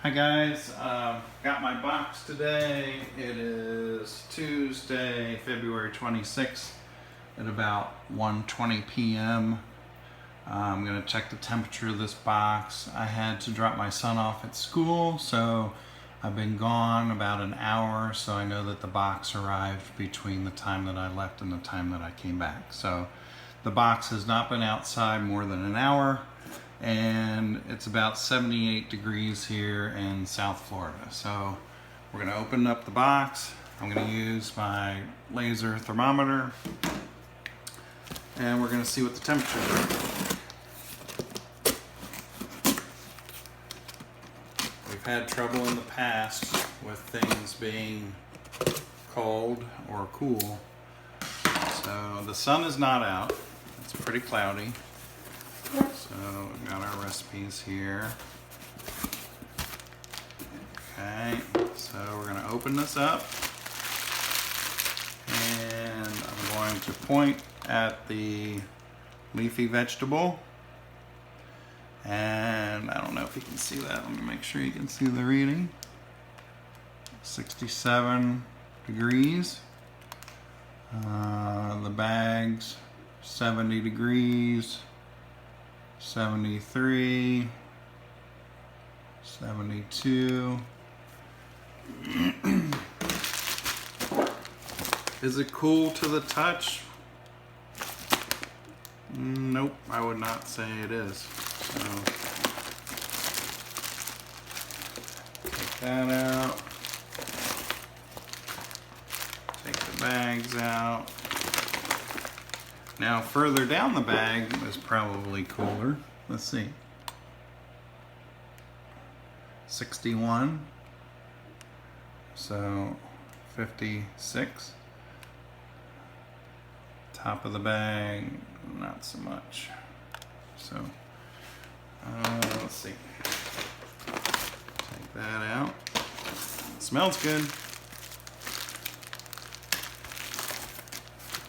Hi guys, got my box today. It is Tuesday, February 26th at about 1:20 p.m. I'm going to check the temperature of this box. I had to drop my son off at school, so I've been gone about an hour, so I know that the box arrived between the time that I left and the time that I came back. So the box has not been outside more than an hour, and it's about 78 degrees here in South Florida. So we're going to open up the box. I'm going to use my laser thermometer, and we're going to see what the temperature is. We've had trouble in the past with things being cold or cool. So the sun is not out. It's pretty cloudy. So we've got our recipes here. Okay, so we're going to open this up, and I'm going to point at the leafy vegetable, and I don't know if you can see that. Let me make sure you can see the reading. 67 degrees. The bags 70 degrees, 73, 72. Is it cool to the touch? Nope, I would not say it is. So take that out. Take the bags out. Now further down the bag is probably cooler. Let's see. 61. So 56. Top of the bag, not so much. So let's see. Take that out. It smells good.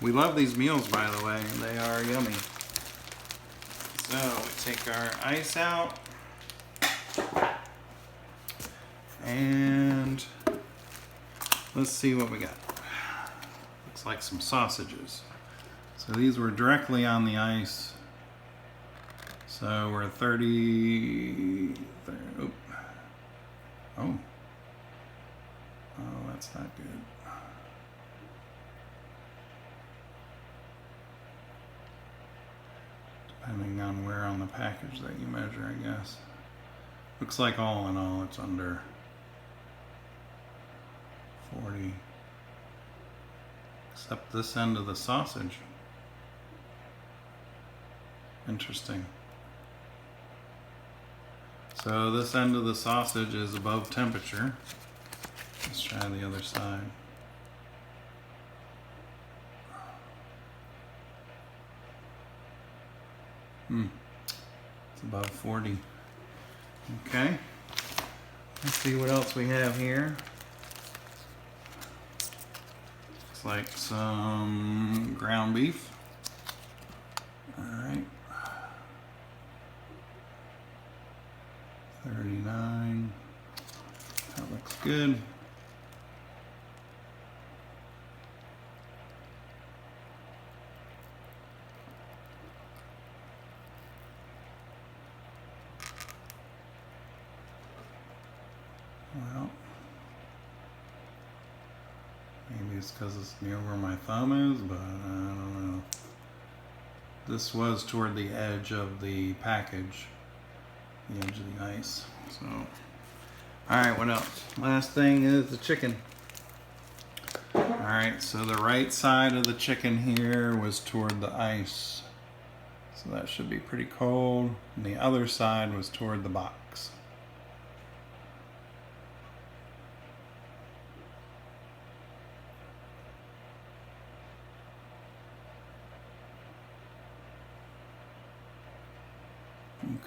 We love these meals, by the way. They are yummy. So we take our ice out, and let's see what we got. Looks like some sausages. So these were directly on the ice. So we're 30. Oh, that's not good. Depending on where on the package that you measure, I guess. Looks like all in all it's under 40. Except this end of the sausage. Interesting. So this end of the sausage is above temperature. Let's try the other side. It's above 40. Okay. Let's see what else we have here. Looks like some ground beef. All right. 39. That looks good. Well, maybe it's because it's near where my thumb is, but I don't know. This was toward the edge of the package, the edge of the ice. So, alright, what else? Last thing is the chicken. Alright, so the right side of the chicken here was toward the ice. So that should be pretty cold. And the other side was toward the box.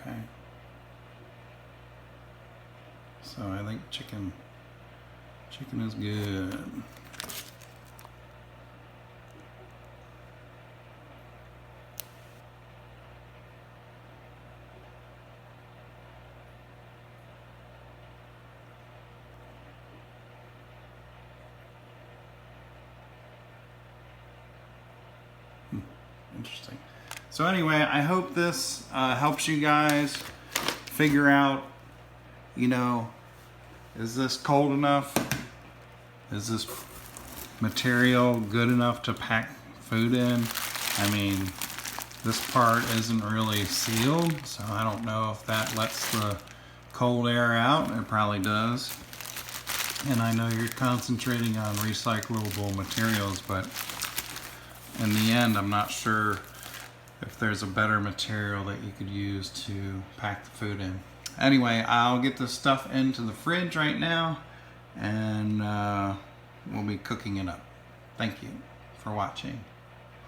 Okay. So I think chicken is good. Interesting. So anyway, I hope this helps you guys figure out, you know, is this cold enough? Is this material good enough to pack food in? I mean, this part isn't really sealed, so I don't know if that lets the cold air out. It probably does. And I know you're concentrating on recyclable materials, but in the end, I'm not sure if there's a better material that you could use to pack the food in. Anyway, I'll get this stuff into the fridge right now, and we'll be cooking it up. Thank you for watching.